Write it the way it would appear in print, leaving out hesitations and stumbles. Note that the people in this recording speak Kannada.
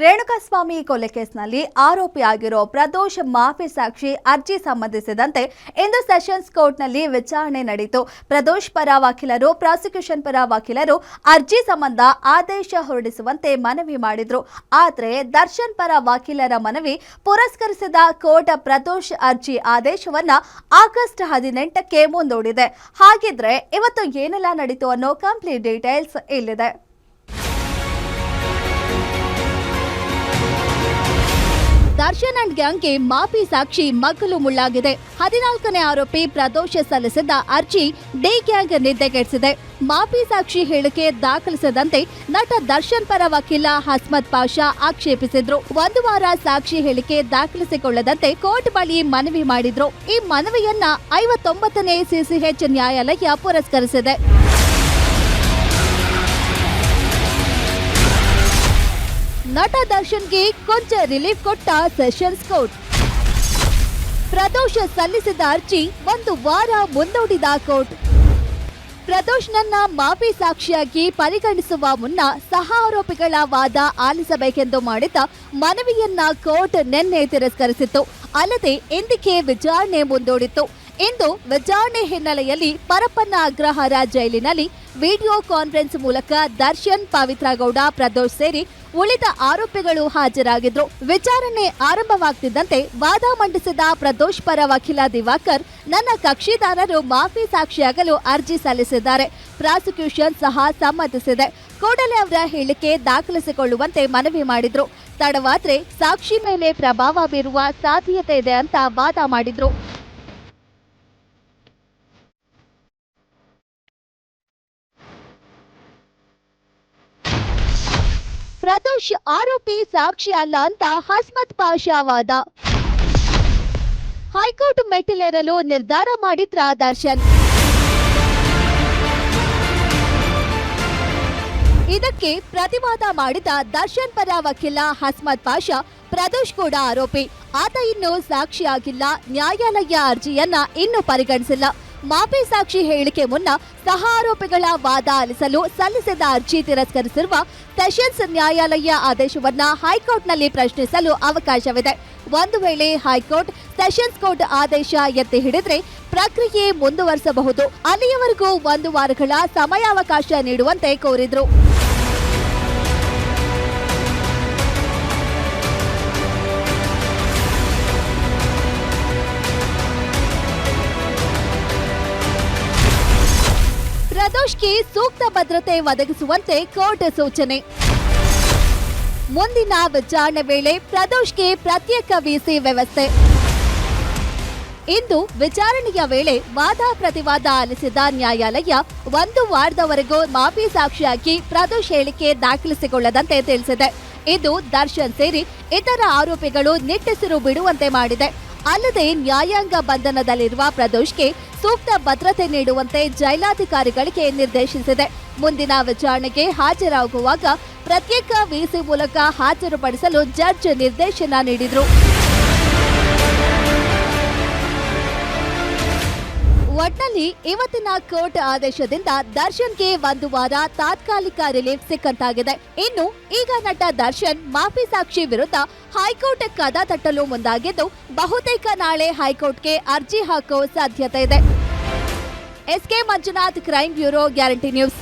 ರೇಣುಕಾಸ್ವಾಮಿ ಕೊಲೆ ಕೇಸ್ನಲ್ಲಿ ಆರೋಪಿಯಾಗಿರೋ ಪ್ರದೋಷ್ ಮಾಫಿ ಸಾಕ್ಷಿ ಅರ್ಜಿ ಸಂಬಂಧಿಸಿದಂತೆ ಇಂದು ಸೆಷನ್ಸ್ ಕೋರ್ಟ್ನಲ್ಲಿ ವಿಚಾರಣೆ ನಡೆಯಿತು. ಪ್ರದೋಷ್ ಪರ ವಕೀಲರು, ಪ್ರಾಸಿಕ್ಯೂಷನ್ ಪರ ವಕೀಲರು ಅರ್ಜಿ ಸಂಬಂಧ ಆದೇಶ ಹೊರಡಿಸುವಂತೆ ಮನವಿ ಮಾಡಿದ್ರು. ಆದರೆ ದರ್ಶನ್ ಪರ ವಕೀಲರ ಮನವಿ ಪುರಸ್ಕರಿಸಿದ ಕೋರ್ಟ್ ಪ್ರದೋಷ್ ಅರ್ಜಿ ಆದೇಶವನ್ನ ಆಗಸ್ಟ್ 18ಕ್ಕೆ ಮುಂದೂಡಿದೆ. ಹಾಗಿದ್ರೆ ಇವತ್ತು ಏನೆಲ್ಲ ನಡೀತು ಅನ್ನೋ ಕಂಪ್ಲೀಟ್ ಡೀಟೇಲ್ಸ್ ಇಲ್ಲಿದೆ. ದರ್ಶನ್ ಅಂಡ್ ಗ್ಯಾಂಗ್ಗೆ ಮಾಫಿ ಸಾಕ್ಷಿ ಮಗ್ಗಲು ಮುಳ್ಳಾಗಿದೆ. 14ನೇ ಆರೋಪಿ ಪ್ರದೋಷ್ ಸಲ್ಲಿಸಿದ್ದ ಅರ್ಜಿ ಡಿ ಗ್ಯಾಂಗ್ ನಿದ್ದೆಗೆಡಿಸಿದೆ. ಮಾಫಿ ಸಾಕ್ಷಿ ಹೇಳಿಕೆ ದಾಖಲಿಸದಂತೆ ನಟ ದರ್ಶನ್ ಪರ ವಕೀಲ ಹಸ್ಮತ್ ಪಾಷಾ ಆಕ್ಷೇಪಿಸಿದ್ರು. ಒಂದು ವಾರ ಸಾಕ್ಷಿ ಹೇಳಿಕೆ ದಾಖಲಿಸಿಕೊಳ್ಳದಂತೆ ಕೋರ್ಟ್ ಬಳಿ ಮನವಿ ಮಾಡಿದ್ರು. ಈ ಮನವಿಯನ್ನ 59ನೇ ಸಿಸಿಎಚ್ ನ್ಯಾಯಾಲಯ ಪುರಸ್ಕರಿಸಿದೆ. ನಟ ದರ್ಶನ್ಗೆ ಕೊಂಚ ರಿಲೀಫ್ ಕೊಟ್ಟ ಸೆಷನ್ಸ್ ಕೋರ್ಟ್. ಪ್ರದೋಷ್ ಸಲ್ಲಿಸಿದ ಅರ್ಜಿ ಒಂದು ವಾರ ಮುಂದೂಡಿದ ಕೋರ್ಟ್. ಪ್ರದೋಷ್ನನ್ನ ಮಾಫಿ ಸಾಕ್ಷಿಯಾಗಿ ಪರಿಗಣಿಸುವ ಮುನ್ನ ಸಹ ಆರೋಪಿಗಳ ವಾದ ಆಲಿಸಬೇಕೆಂದು ಮಾಡಿದ್ದ ಮನವಿಯನ್ನ ಕೋರ್ಟ್ ನಿನ್ನೆ ತಿರಸ್ಕರಿಸಿತ್ತು. ಅಲ್ಲದೆ ಇಂದಿಗೆ ವಿಚಾರಣೆ ಮುಂದೂಡಿತ್ತು. ಇಂದು ವಿಚಾರಣೆ ಹಿನ್ನೆಲೆಯಲ್ಲಿ ಪರಪ್ಪನ ಅಗ್ರಹಾರ ಜೈಲಿನಲ್ಲಿ ವಿಡಿಯೋ ಕಾನ್ಫರೆನ್ಸ್ ಮೂಲಕ ದರ್ಶನ್, ಪವಿತ್ರ ಗೌಡ, ಪ್ರದೋಷ್ ಸೇರಿ ಉಳಿದ ಆರೋಪಿಗಳು ಹಾಜರಾಗಿದ್ರು. ವಿಚಾರಣೆ ಆರಂಭವಾಗ್ತಿದ್ದಂತೆ ವಾದ ಮಂಡಿಸಿದ ಪ್ರದೋಷ್ ಪರ ವಕೀಲ ದಿವಾಕರ್, ನನ್ನ ಕಕ್ಷಿದಾರರು ಮಾಫಿ ಸಾಕ್ಷಿಯಾಗಲು ಅರ್ಜಿ ಸಲ್ಲಿಸಿದ್ದಾರೆ. ಪ್ರಾಸಿಕ್ಯೂಷನ್ ಸಹ ಸಮ್ಮತಿಸಿದೆ. ಕೂಡಲೇ ಅವರ ಹೇಳಿಕೆ ದಾಖಲಿಸಿಕೊಳ್ಳುವಂತೆ ಮನವಿ ಮಾಡಿದ್ರು. ತಡವಾದ್ರೆ ಸಾಕ್ಷಿ ಮೇಲೆ ಪ್ರಭಾವ ಬೀರುವ ಸಾಧ್ಯತೆ ಇದೆ ಅಂತ ವಾದ ಮಾಡಿದ್ರು. ಪ್ರದೋಷ್ ಆರೋಪಿ ಸಾಕ್ಷಿ ಅಲ್ಲ ಅಂತ ಹಸ್ಮತ್ ಪಾಷಾ ವಾದ. ಹೈಕೋರ್ಟ್ ಮೆಟ್ಟಿಲೇರಲು ನಿರ್ಧಾರ ಮಾಡಿದ್ರ ದರ್ಶನ್. ಇದಕ್ಕೆ ಪ್ರತಿವಾದ ಮಾಡಿದ ದರ್ಶನ್ ಪರ ವಕೀಲ ಹಸ್ಮತ್ ಪಾಷಾ, ಪ್ರದೋಷ್ ಕೂಡ ಆರೋಪಿ, ಆತ ಇನ್ನೂ ಸಾಕ್ಷಿಯಾಗಿಲ್ಲ, ನ್ಯಾಯಾಲಯ ಅರ್ಜಿಯನ್ನ ಇನ್ನೂ ಪರಿಗಣಿಸಿಲ್ಲ. ಮಾಫಿ ಸಾಕ್ಷಿ ಹೇಳಿಕೆ ಮುನ್ನ ಸಹ ಆರೋಪಿಗಳ ವಾದ ಆಲಿಸಲು ಸಲ್ಲಿಸಿದ ಅರ್ಜಿ ತಿರಸ್ಕರಿಸಿರುವ ಸೆಷನ್ಸ್ ನ್ಯಾಯಾಲಯ ಆದೇಶವನ್ನ ಹೈಕೋರ್ಟ್ನಲ್ಲಿ ಪ್ರಶ್ನಿಸಲು ಅವಕಾಶವಿದೆ. ಒಂದು ವೇಳೆ ಹೈಕೋರ್ಟ್ ಸೆಷನ್ಸ್ ಕೋರ್ಟ್ ಆದೇಶ ಎತ್ತಿ ಹಿಡಿದ್ರೆ ಪ್ರಕ್ರಿಯೆ ಮುಂದುವರಿಸಬಹುದು. ಅಲ್ಲಿಯವರೆಗೂ 1 ವಾರಗಳ ಸಮಯಾವಕಾಶ ನೀಡುವಂತೆ ಕೋರಿದ್ರು. ಪ್ರದೋಷ್ಗೆ ಸೂಕ್ತ ಭದ್ರತೆ ಒದಗಿಸುವಂತೆ ಕೋರ್ಟ್ ಸೂಚನೆ. ಮುಂದಿನ ವಿಚಾರಣೆ ವೇಳೆ ಪ್ರದೋಷ್ಗೆ ಪ್ರತ್ಯೇಕ ವಿಸಿ ವ್ಯವಸ್ಥೆ. ಇಂದು ವಿಚಾರಣೆಯ ವೇಳೆ ವಾದ ಪ್ರತಿವಾದ ಆಲಿಸಿದ ನ್ಯಾಯಾಲಯ 1 ವಾರದವರೆಗೂ ಮಾಫಿ ಸಾಕ್ಷಿಯಾಗಿ ಪ್ರದೋಷ್ ಹೇಳಿಕೆ ದಾಖಲಿಸಿಕೊಳ್ಳದಂತೆ ತಿಳಿಸಿದೆ. ಇದು ದರ್ಶನ್ ಸೇರಿ ಇತರ ಆರೋಪಿಗಳು ನಿಟ್ಟುಸಿರು ಬಿಡುವಂತೆ ಮಾಡಿದೆ. ಅಲ್ಲದೆ ನ್ಯಾಯಾಂಗ ಬಂಧನದಲ್ಲಿರುವ ಪ್ರದೋಷ್ಗೆ ಸೂಕ್ತ ಭದ್ರತೆ ನೀಡುವಂತೆ ಜೈಲಾಧಿಕಾರಿಗಳಿಗೆ ನಿರ್ದೇಶಿಸಿದೆ. ಮುಂದಿನ ವಿಚಾರಣೆಗೆ ಹಾಜರಾಗುವಾಗ ಪ್ರತ್ಯೇಕ ವಿಸಿ ಮೂಲಕ ಹಾಜರುಪಡಿಸಲು ಜಡ್ಜ್ ನಿರ್ದೇಶನ ನೀಡಿದರು. ಒಟ್ನಲ್ಲಿ ಇವತ್ತಿನ ಕೋರ್ಟ್ ಆದೇಶದಿಂದ ದರ್ಶನ್ಗೆ 1 ವಾರ ತಾತ್ಕಾಲಿಕ ರಿಲೀಫ್ ಸಿಕ್ಕಂತಾಗಿದೆ. ಇನ್ನು ಈಗ ನಟ ದರ್ಶನ್ ಮಾಫಿ ಸಾಕ್ಷಿ ವಿರುದ್ಧ ಹೈಕೋರ್ಟ್ ಕದ ತಟ್ಟಲು ಮುಂದಾಗಿದ್ದು, ಬಹುತೇಕ ನಾಳೆ ಹೈಕೋರ್ಟ್ಗೆ ಅರ್ಜಿ ಹಾಕೋ ಸಾಧ್ಯತೆ ಇದೆ. S K Manjunath, crime bureau, guarantee news.